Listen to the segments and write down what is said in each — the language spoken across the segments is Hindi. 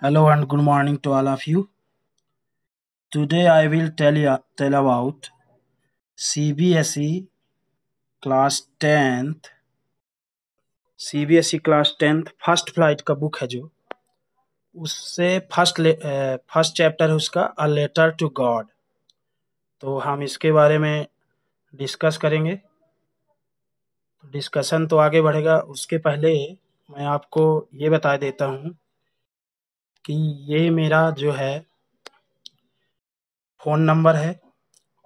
Hello and good morning to all of you. Today I will tell about CBSE class 10th CBSE class 10th first flight का बुक है जो उससे फर्स्ट चैप्टर है उसका अ लेटर टू गॉड। तो हम इसके बारे में डिस्कस करेंगे। डिस्कशन तो आगे बढ़ेगा, उसके पहले मैं आपको ये बता देता हूँ कि ये मेरा जो है फ़ोन नंबर है।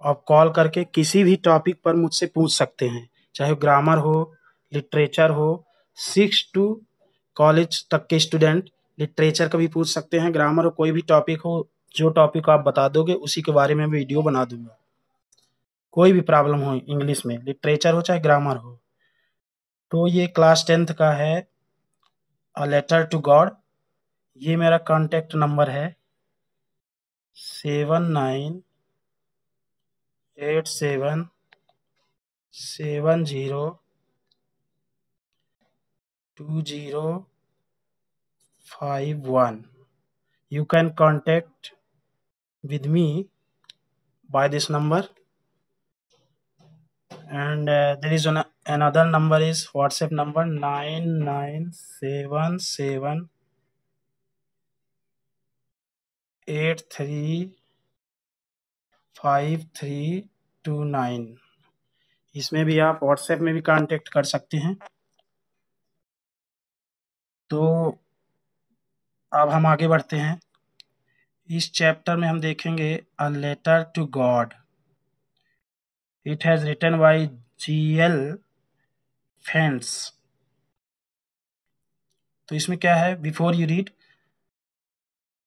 आप कॉल करके किसी भी टॉपिक पर मुझसे पूछ सकते हैं, चाहे ग्रामर हो, लिटरेचर हो। 6 टू कॉलेज तक के स्टूडेंट लिटरेचर का भी पूछ सकते हैं, ग्रामर हो, कोई भी टॉपिक हो। जो टॉपिक आप बता दोगे उसी के बारे में वीडियो बना दूंगा। कोई भी प्रॉब्लम हो इंग्लिश में, लिटरेचर हो चाहे ग्रामर हो। तो ये क्लास 10th का है अ लेटर टू गॉड। ये मेरा कॉन्टैक्ट नंबर है 79877021। You can contact with me by this number, and there is another number is WhatsApp number 9977835329। इसमें भी आप WhatsApp में भी कांटेक्ट कर सकते हैं। तो अब हम आगे बढ़ते हैं। इस चैप्टर में हम देखेंगे a letter to God. It has written by GL Fuentes. तो इसमें क्या है, बिफोर यू रीड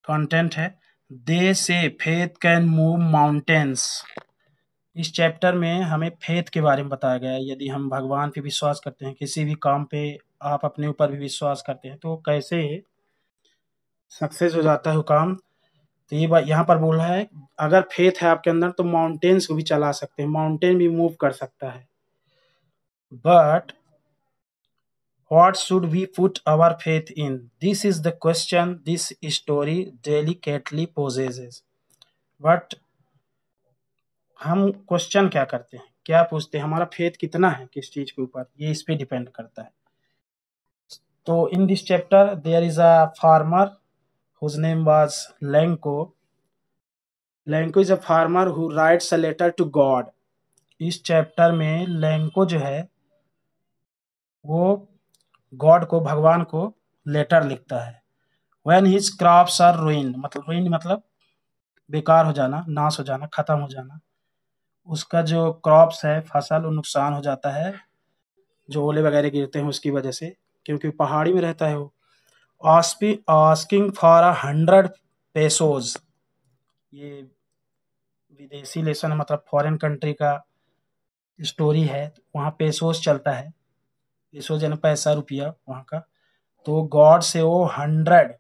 कंटेंट है, दे से फेथ कैन मूव माउंटेन्स। इस चैप्टर में हमें फेथ के बारे में बताया गया है। यदि हम भगवान पे विश्वास करते हैं, किसी भी काम पे आप अपने ऊपर भी विश्वास करते हैं, तो कैसे सक्सेस हो जाता है वो काम। तो ये बात यहाँ पर बोल रहा है, अगर फेथ है आपके अंदर तो माउंटेन्स को भी चला सकते हैं, माउंटेन भी मूव कर सकता है। But what should we put our faith in? This is the question this story delicately poses. But हम क्वेश्चन क्या करते हैं, क्या पूछते हैं, हमारा फेथ कितना है किस चीज के ऊपर, ये इस पे डिपेंड करता है। तो in this chapter there is a farmer whose name was Lencho. Lencho is a farmer who writes a letter to God. इस चैप्टर में लेंको जो है वो गॉड को, भगवान को लेटर लिखता है। When his crops are ruined, मतलब ruined मतलब बेकार हो जाना, नाश हो जाना, खत्म हो जाना। उसका जो क्रॉप्स है, फसल, वो नुकसान हो जाता है, जो ओले वगैरह गिरते हैं उसकी वजह से, क्योंकि पहाड़ी में रहता है वो। Asking for 100 पेसोज। ये विदेशी लेसन है, मतलब फॉरेन कंट्री का स्टोरी है। वहाँ पेसोज चलता है, पेसोज यानी पैसा, रुपया वहाँ का। तो गॉड से वो 100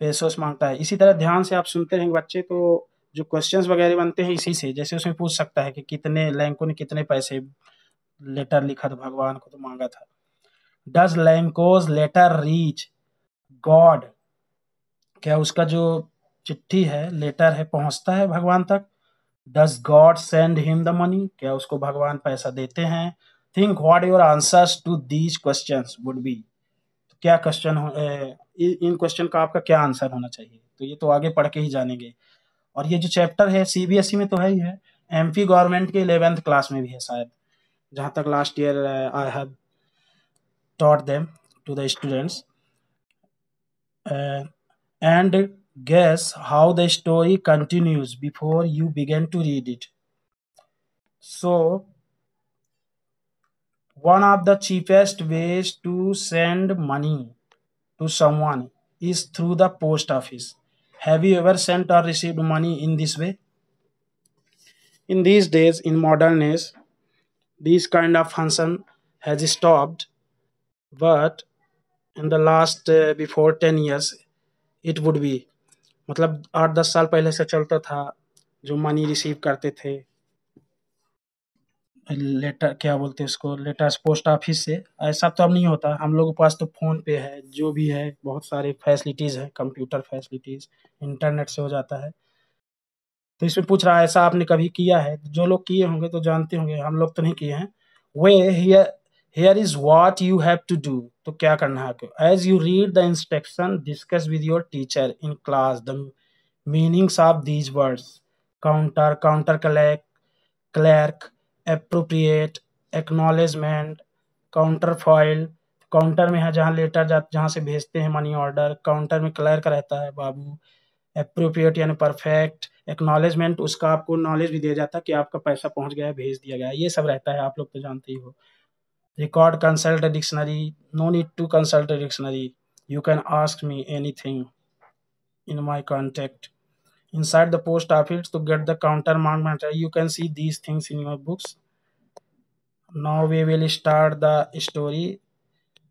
पेसोस मांगता है। इसी तरह ध्यान से आप सुनते रहेंगे बच्चे, तो जो क्वेश्चंस वगैरह बनते हैं इसी से, जैसे उसमें पूछ सकता है कि कितने लैंको ने कितने पैसे लेटर लिखा था भगवान को, तो मांगा था। Does Lencho's letter reach God? क्या उसका जो चिट्ठी है, लेटर है, पहुंचता है भगवान तक? Does God send him the money? क्या उसको भगवान पैसा देते हैं? Think what your answers to these questions would be. क्या क्वेश्चन हो, इन क्वेश्चन का आपका क्या आंसर होना चाहिए? तो ये तो आगे पढ़ के ही जानेंगे। और ये जो चैप्टर है CBSE में तो है ही है, MP गवर्नमेंट के 11th क्लास में भी है शायद, जहाँ तक last year I have taught them to the students. And guess how the story continues before you begin to read it. So, one of the cheapest ways to send money to someone is through the post office. Have you ever sent or received money in this way? In these days, in modern age, this kind of function has stopped, but in the last before 10 years it would be, मतलब 8-10 साल पहले से चलता था, जो मनी रिसीव करते थे लेटर क्या बोलते हैं उसको, लेटर्स पोस्ट ऑफिस से, ऐसा तो अब नहीं होता। हम लोगों के पास तो फ़ोन पे है, जो भी है बहुत सारे फैसिलिटीज़ है, कंप्यूटर फैसिलिटीज़, इंटरनेट से हो जाता है। तो इसमें पूछ रहा है ऐसा आपने कभी किया है? जो लोग किए होंगे तो जानते होंगे, हम लोग तो नहीं किए हैं। Way here here is what you have to do. तो क्या करना है आपको? As you read the instruction discuss with your teacher in class the meanings of these words. Counter, counter collect, clerk, appropriate, acknowledgement, counterfoil. Counter में है जहाँ लेटर जहाँ से भेजते हैं मनी ऑर्डर, काउंटर में क्लर्क रहता है बाबू, एप्रोप्रिएट यानी परफेक्ट, एक्नॉलेजमेंट उसका आपको नॉलेज भी दिया जाता है कि आपका पैसा पहुंच गया है, भेज दिया गया है, ये सब रहता है, आप लोग तो जानते ही हो। Record, consult dictionary, no need to consult dictionary, you can ask me anything in my context. Inside the post office to get the counter mark material, you can see these things in your books. Now we will start the story.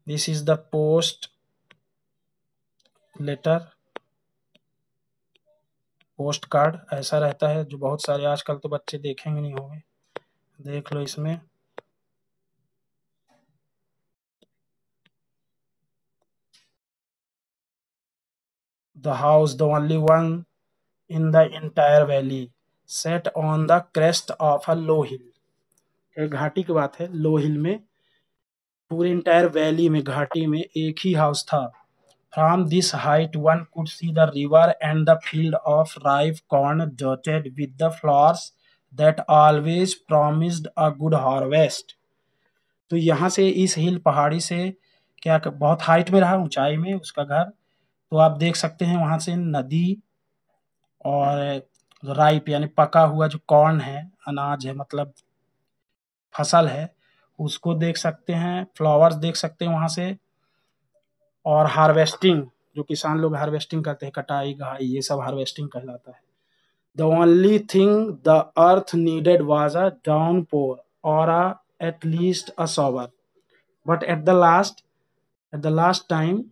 This is the post letter, post card ऐसा रहता है जो बहुत सारे आजकल तो बच्चे देखेंगे नहीं होंगे, देख लो इसमें। The house, the only one in the entire valley, set on the crest of a low hill. एक घाटी की बात है, लो हिल में, पूरे इंटायर वैली में, घाटी में एक ही हाउस था। From this height one could see the river and the field of ripe corn dotted with the flowers that always promised a good harvest. तो यहाँ से इस हिल पहाड़ी से क्या बहुत हाइट में रहा, ऊंचाई में उसका घर, तो आप देख सकते हैं वहां से नदी और राइप यानी पका हुआ जो कॉर्न है, अनाज है मतलब फसल है, उसको देख सकते हैं, फ्लावर्स देख सकते हैं वहां से, और हार्वेस्टिंग, जो किसान लोग हार्वेस्टिंग करते हैं, कटाई घाई ये सब हार्वेस्टिंग कहलाता है। The only thing the earth needed was a downpour or at least a shower, but at the last time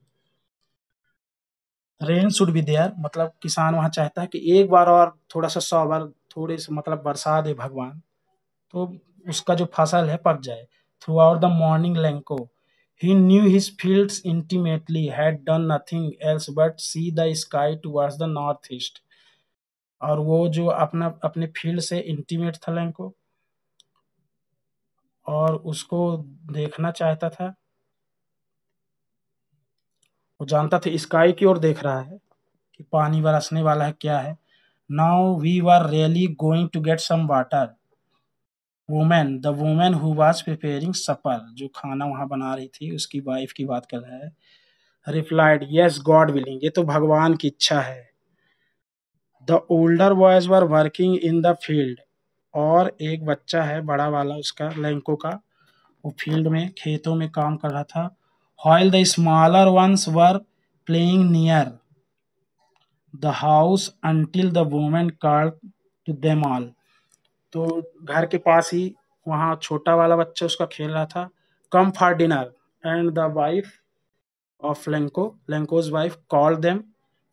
rain should be there, मतलब किसान वहां चाहता है कि एक बार और थोड़ा सा शॉवर, थोड़े से मतलब बरसा दे भगवान, तो उसका जो फसल है पक जाए। Through out the morning Lanco he knew his fields intimately, had done nothing else but see the sky towards the northeast। और वो जो अपना अपने फील्ड से इंटीमेट था लैंको, और उसको देखना चाहता था, वो जानता था स्काई की ओर देख रहा है कि पानी बरसने वाला है क्या है। Now we were really going to get some water. Women, the women who was preparing supper, जो खाना वहां बना रही थी उसकी वाइफ की बात कर रहा है, रिप्लाइड यस गॉड विलिंग, ये तो भगवान की इच्छा है। The older boys were working in the field, और एक बच्चा है बड़ा वाला उसका लैंको का, वो फील्ड में खेतों में काम कर रहा था। while the smaller ones were playing near the house until the woman called to them all। तो घर के पास ही वहाँ छोटा वाला बच्चा उसका खेल रहा था। Come for dinner, and the wife of Lenko's wife called them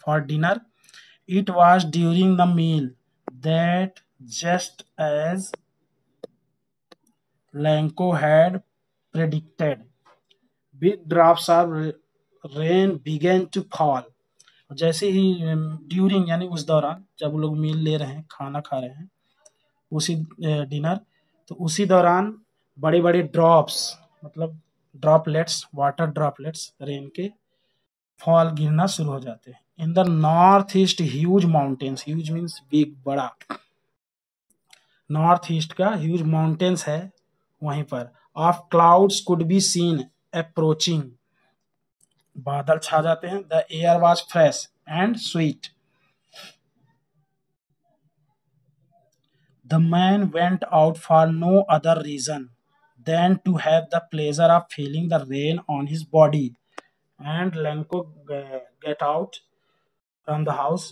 for dinner. It was during the meal that, just as Lenko had predicted, big drops of rain began to fall। जैसे ही ड्यूरिंग यानी उस दौरान, जब वो लोग मील ले रहे हैं, खाना खा रहे हैं, उसी डिनर, तो उसी दौरान बड़े बड़े ड्रॉप्स, मतलब ड्रॉपलेट्स, वाटर ड्रॉपलेट्स रेन के फॉल गिरना शुरू हो जाते हैं। In the north east huge mountains, huge means big, बड़ा, नॉर्थ ईस्ट का ह्यूज माउंटेन्स है वहीं पर। Of clouds could be seen approaching, बादल छा जाते हैं। The air was fresh and sweet. The man went out for no other reason than to have the pleasure of feeling the rain on his body, and Lenko get out from the house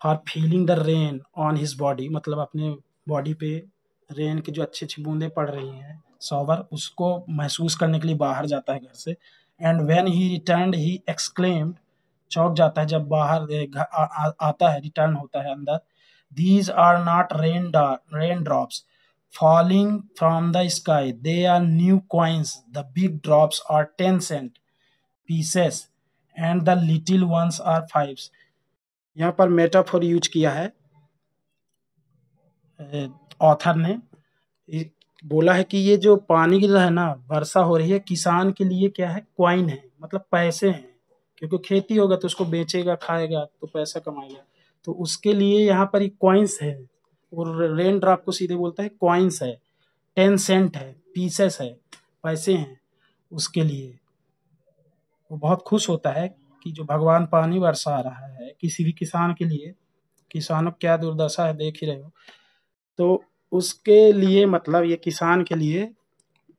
for feeling the rain on his body, मतलब अपने बॉडी पे रेन की जो अच्छी अच्छी बूंदें पड़ रही हैं, सॉवर, उसको महसूस करने के लिए बाहर जाता है घर से। And when he return he exclaimed, चौंक जाता है जब बाहर आता है, रिटर्न होता है अंदर। These are not rain drops, falling from the sky. They are new coins. The big drops are 10 cent pieces and the little ones are fives. यहाँ पर मेटाफोर यूज किया है ऑथर ने। बोला है कि ये जो पानी गिर रहा है ना, वर्षा हो रही है, किसान के लिए क्या है, क्वाइन है, मतलब पैसे हैं, क्योंकि खेती होगा तो उसको बेचेगा, खाएगा तो पैसा कमाएगा, तो उसके लिए यहाँ पर एक क्वाइंस है। और रेन ड्रॉप को सीधे बोलता है क्वाइंस है, 10 सेंट है, पीसेस है, पैसे हैं उसके लिए। वो बहुत खुश होता है कि जो भगवान पानी बरसा रहा है किसी भी किसान के लिए। किसानों की क्या दुर्दशा है, देख ही रहे हो। तो उसके लिए, मतलब ये किसान के लिए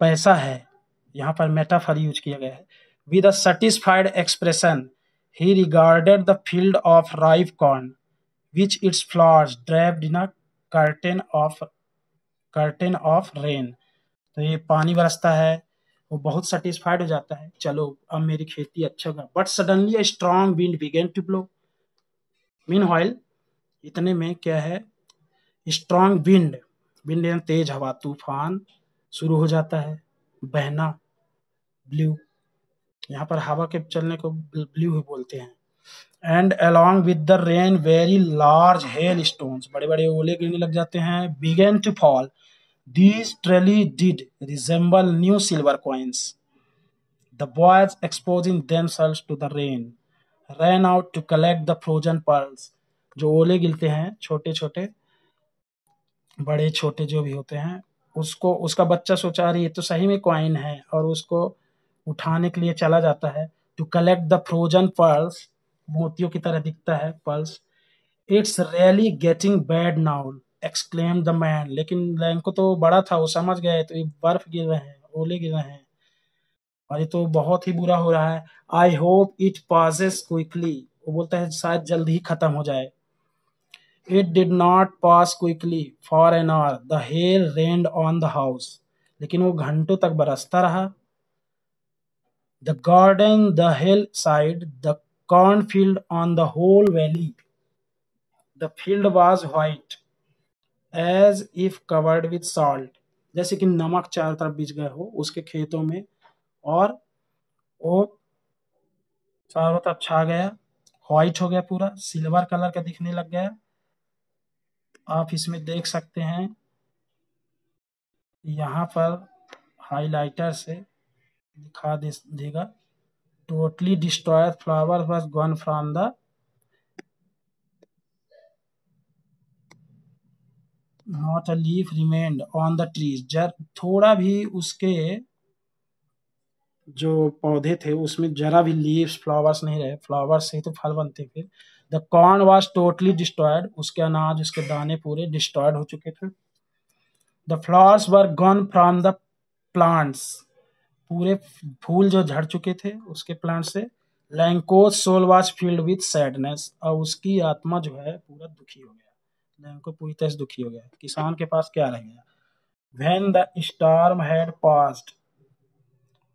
पैसा है। यहाँ पर मेटाफर यूज किया गया है। With a satisfied expression he regarded the field of राइव corn which it's flowers draped in a curtain of rain. तो ये पानी बरसता है, वो बहुत सेटिस्फाइड हो जाता है, चलो अब मेरी खेती अच्छा होगा। But suddenly a strong wind began to blow. Meanwhile, इतने में क्या है, स्ट्रॉन्ग विंड, विंड यानी तेज हवा, तूफान शुरू हो जाता है, बहना, ब्लू, यहाँ पर हवा के चलने को ब्लू ही बोलते हैं। And along with the rain very large hailstones, बड़े बड़े ओले गिरने लग जाते हैं। Began to fall, these truly did resemble new silver coins. The boys exposing themselves to the rain ran out to collect the frozen pearls। जो ओले गिरते हैं छोटे छोटे, बड़े छोटे जो भी होते हैं, उसको उसका बच्चा सोचा रही है तो सही में कॉइन है, और उसको उठाने के लिए चला जाता है। To collect the frozen pearls, मोतियों की तरह दिखता है pearls. It's really getting bad now exclaim the man. लेकिन लैंको तो बड़ा था, वो समझ गए, तो ये बर्फ गिर रहे हैं, ओले गिर रहे हैं, और ये तो बहुत ही बुरा हो रहा है। I hope it passes quickly, वो बोलता है शायद जल्द ही खत्म हो जाए। It did not pass quickly for an hour. The hail rained on the house. लेकिन वो घंटों तक बरसता रहा। The garden, the hillside, the cornfield, on the whole valley. The field was white, as if covered with salt. जैसे कि नमक चारों तरफ बिछ गए हो उसके खेतों में, और वो चारों तरफ छा गया, व्हाइट हो गया, पूरा सिल्वर कलर का दिखने लग गया। आप इसमें देख सकते हैं, यहाँ पर हाइलाइटर से दिखा देगा। Totally destroyed flower was gone from the, not a leaf remained on the trees. जर थोड़ा भी उसके जो पौधे थे उसमें जरा भी लीव्स, फ्लावर्स नहीं रहे। फ्लावर्स से ही तो फल बनते फिर। The corn was totally destroyed, उसके अनाज, उसके दाने पूरे डिस्ट्रॉयड हो चुके थे। The flowers were gone from the plants, पूरे फूल जो झड़ चुके थे उसके प्लांट से। Lencho's soul was filled with sadness, और उसकी आत्मा जो है पूरा दुखी हो गया। लैंको पूरी तरह से दुखी हो गया। किसान के पास क्या रह गया। When the storm had passed,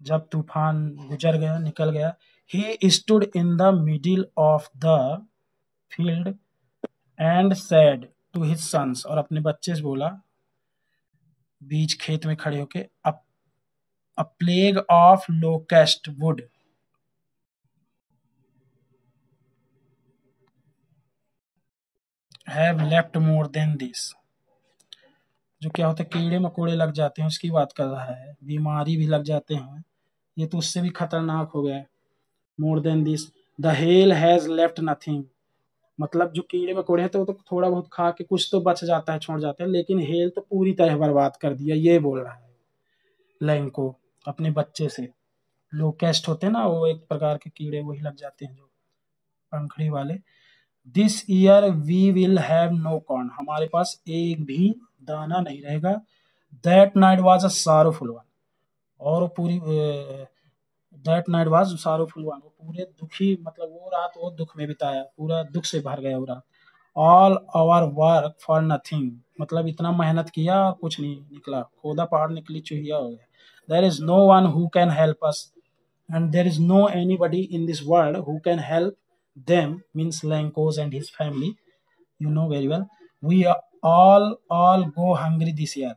जब तूफान गुजर गया, निकल गया। He stood in the middle of the field and said to his sons, और अपने बच्चे से बोला, बीच खेत में खड़े होके, a plague of locust would have left more than this. जो क्या होता है, कीड़े मकोड़े लग जाते हैं उसकी बात कर रहा है, बीमारी भी लग जाते हैं, ये तो उससे भी खतरनाक हो गया। मोर than this, the hell has left nothing, मतलब जो कीड़े मकोड़े हैं तो वो तो थोड़ा बहुत खा के कुछ तो बच जाता है, छोड़ जाते हैं, लेकिन हेल तो पूरी तरह बर्बाद कर दिया, ये बोल रहा है लैंको अपने बच्चे से। लोकेस्ट होते हैं ना, वो एक प्रकार के कीड़े, वही लग जाते हैं जो पंखड़ी वाले। This year we will have no corn, हमारे पास एक भी दाना नहीं रहेगा। That night was a sorrowful one, और वो पूरी that night was sorrowful one, वो पूरे दुखी, मतलब वो रात वो दुख में बिताया, पूरा दुख से भर गया वो रात। All our work for nothing, मतलब इतना मेहनत किया और कुछ नहीं निकला, खोदा पहाड़ निकली चूहिया हो गया। There is no one who can help us, and there is no anybody in this world who can help them, means Lankos and his family, you know very well. We all go hungry this year,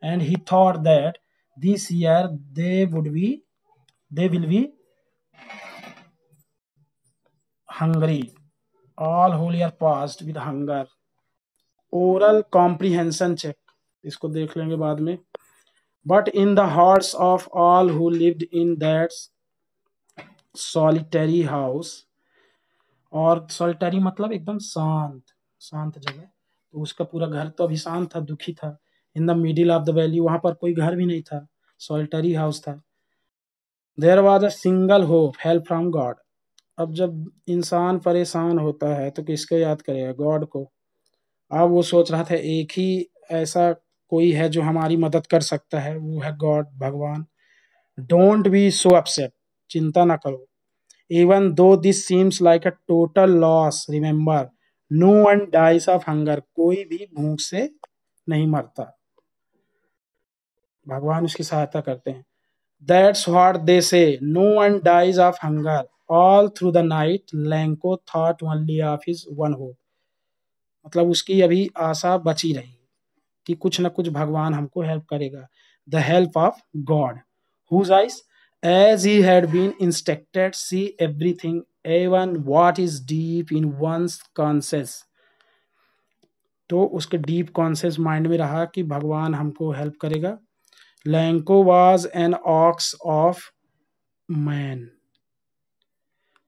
and he thought that this year they will be hungry. All whole year passed with hunger. Oral comprehension check, इसको देख लेंगे बाद में. But in the hearts of all who lived in that solitary house, और solitary मतलब एकदम शांत जगह, तो उसका पूरा घर तो अभी शांत था, दुखी था. In the middle of the valley, वहां पर कोई घर भी नहीं था, solitary हाउस था. There was a single hope, help from God. अब जब इंसान परेशान होता है तो किसको याद करेगा? गॉड को. अब वो सोच रहा था एक ही ऐसा कोई है जो हमारी मदद कर सकता है, वो है गॉड, भगवान. डोंट बी सो अपसेट, चिंता ना करो. Even though this seems like a total loss, remember no one dies of hunger, कोई भी भूख से नहीं मरता, भगवान उसकी सहायता करते हैं. That's what they say, no one dies of hunger. All through the night Lencho thought only of his one hope. मतलब उसकी अभी आशा बची रही कि कुछ न कुछ भगवान हमको हेल्प करेगा. The help of God, whose eyes as he had been instructed, see everything, even what is deep in one's conscious. तो उसके डीप कॉन्शियस माइंड में रहा कि भगवान हमको हेल्प करेगा. Lanco was an ox of man,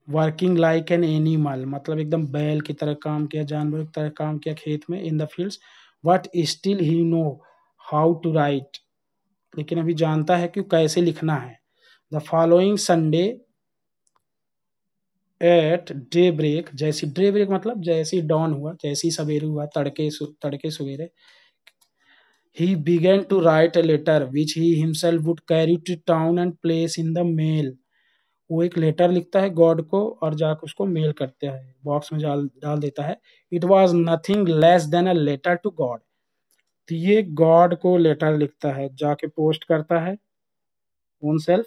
working like an animal, मतलब एकदम बैल की तरह काम किया, जानवर की तरह काम किया खेत में, in the fields. But still he know how to write, लेकिन अभी जानता है कि कैसे लिखना है. The following Sunday at daybreak, जैसी डे ब्रेक मतलब जैसी डॉन हुआ, जैसी सवेरे हुआ, तड़के सवेरे, he began to write a letter which he himself would carry to town and place in the mail. वो एक लेटर लिखता है गॉड को और जाकर उसको मेल करता है, बॉक्स में डाल देता है. It was nothing less than a letter to God. तो ये गॉड को लेटर लिखता है, जाके पोस्ट करता है ओन सेल्फ,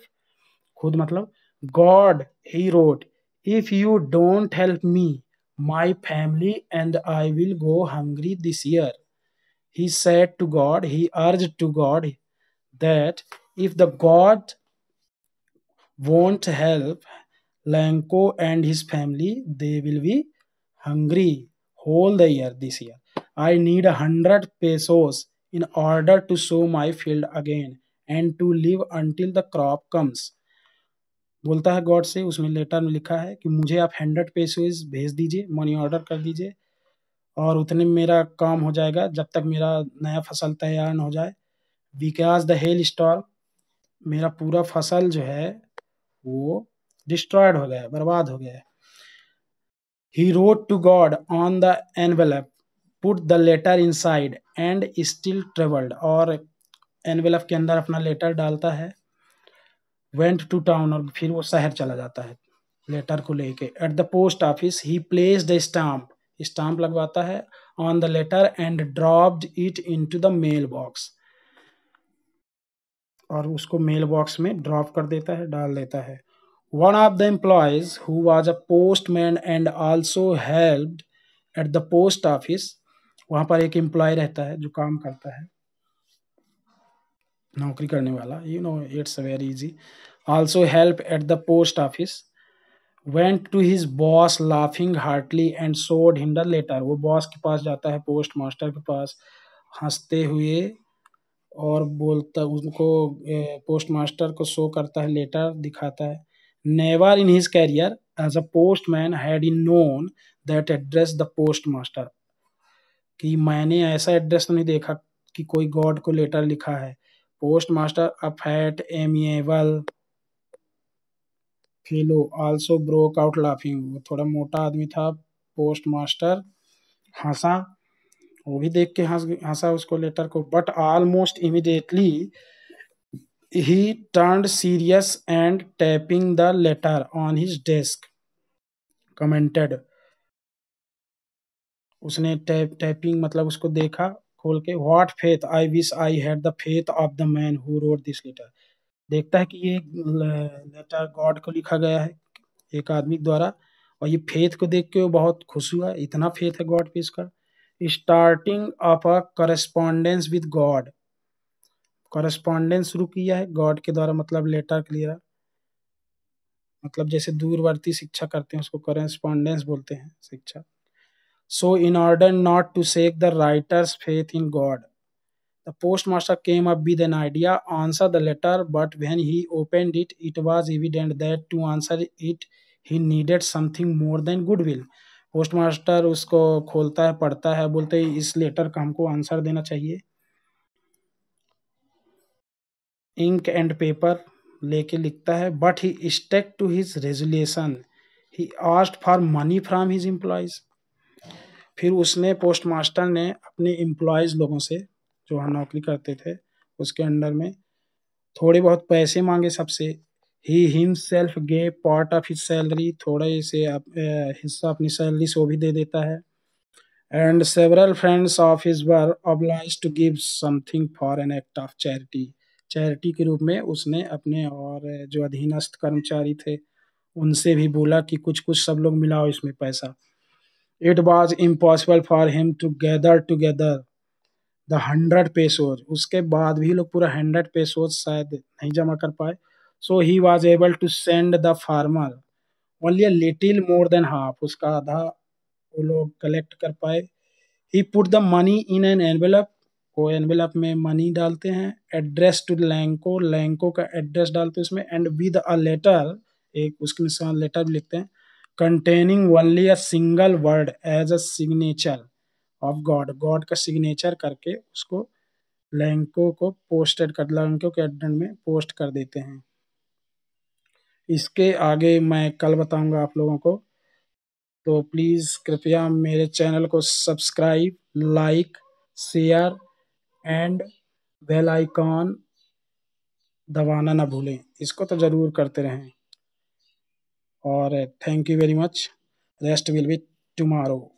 खुद मतलब. God, he wrote, if you don't help me, my family and I will go hungry this year. He said to God, he urged to God that if the God won't help Lanko and his family, they will be hungry whole the year this year. I need 100 pesos in order to sow my field again and to live until the crop comes. बोलता है गॉड से, उसमें लेटर में लिखा है कि मुझे आप 100 पेसोज भेज दीजिए, मनी ऑर्डर कर दीजिए, और उतने में मेरा काम हो जाएगा जब तक मेरा नया फसल तैयार न हो जाए. बिकॉज द हेल स्टॉर्म, मेरा पूरा फसल जो है वो डिस्ट्रॉयड हो गया है, बर्बाद हो गया है. He wrote to God on the envelope, put the letter inside and still travelled, और एनवेलप के अंदर अपना लेटर डालता है. वेंट टू टाउन, और फिर वो शहर चला जाता है लेटर को लेके. At the post office he placed the stamp लगवाता है on the letter and dropped it into the mailbox, और उसको मेल बॉक्स में ड्रॉप कर देता है, डाल देता है. One of the employees who was a postman and also helped eight the post office, वहां पर एक एम्प्लॉय रहता है जो काम करता है, नौकरी करने वाला, it's very easy. Also help at the post office, went to his boss laughing heartily and showed him the letter. वो बॉस के पास जाता है, पोस्ट मास्टर के पास, हंसते हुए, और बोलता उनको, पोस्ट मास्टर को शो करता है, लेटर दिखाता है. Never in his career as a postman had he known that address the postmaster, कि मैंने ऐसा एड्रेस तो नहीं देखा कि कोई गॉड को लेटर लिखा है. Post master a fat amiable fellow also broke out laughing, वो थोड़ा मोटा आदमी था, पोस्ट मास्टर हंसा, वो भी देख के हंसा उसको, लेटर को. But almost immediately he turned serious and tapping the letter on his desk commented, उसने टैपिंग मतलब उसको देखा खोल के. What faith, I wish I had the faith of the man who wrote this letter. देखता है कि ये लेटर गॉड को लिखा गया है एक आदमी द्वारा, और ये फेथ को देख के वो बहुत खुश हुआ, इतना फेथ है गॉड पे इसका. Starting of a correspondence with God, correspondence शुरू किया है गॉड के द्वारा, मतलब लेटर क्लियर, मतलब जैसे दूरवर्ती शिक्षा करते हैं उसको कॉरेस्पॉन्डेंस बोलते हैं शिक्षा। So in order not to shake the writer's faith in God, the postmaster came up with an idea, answered the letter, but when he opened it, it was evident that to answer it, he needed something more than goodwill. Postmaster उसको खोलता है, पढ़ता है, बोलते है इस लेटर का हमको आंसर देना चाहिए। इंक एंड पेपर लेके लिखता है, but he stuck to his resolution, he asked for money from his employees. फिर उसने पोस्टमास्टर ने अपने एम्प्लॉयज लोगों से, जो वहाँ नौकरी करते थे उसके अंडर में, थोड़े बहुत पैसे मांगे सबसे। He himself gave part of his salary, थोड़े से हिस्सा अपनी सैलरी से वो भी दे देता है। And several friends of his were obliged to give something for an act of charity, charity के रूप में उसने अपने और जो अधीनस्थ कर्मचारी थे उनसे भी बोला कि कुछ कुछ सब लोग मिलाओ इसमें पैसा। It was impossible for him to gather together the 100 pesos, उसके बाद भी लोग पूरा 100 पेसोज शायद नहीं जमा कर पाए। So he was able to send the farmer only a little more than half, उसका आधा वो लोग कलेक्ट कर पाए। He put the money in an envelope, वो एनवेलप में मनी डालते हैं। एड्रेस टू लैंको, लैंको का एड्रेस डालते हैं उसमें। एंड विद अ लेटर, एक उसके साथ लेटर भी लिखते हैं, containing only a single word as a signature of God, God का सिग्नेचर करके उसको लैंको को पोस्टेड कर, लैंको के एड्रेस में पोस्ट कर देते हैं। इसके आगे मैं कल बताऊंगा आप लोगों को, तो प्लीज़ कृपया मेरे चैनल को subscribe, like, share and bell icon दबाना ना भूलें, इसको तो ज़रूर करते रहें। और thank you very much, rest will be tomorrow.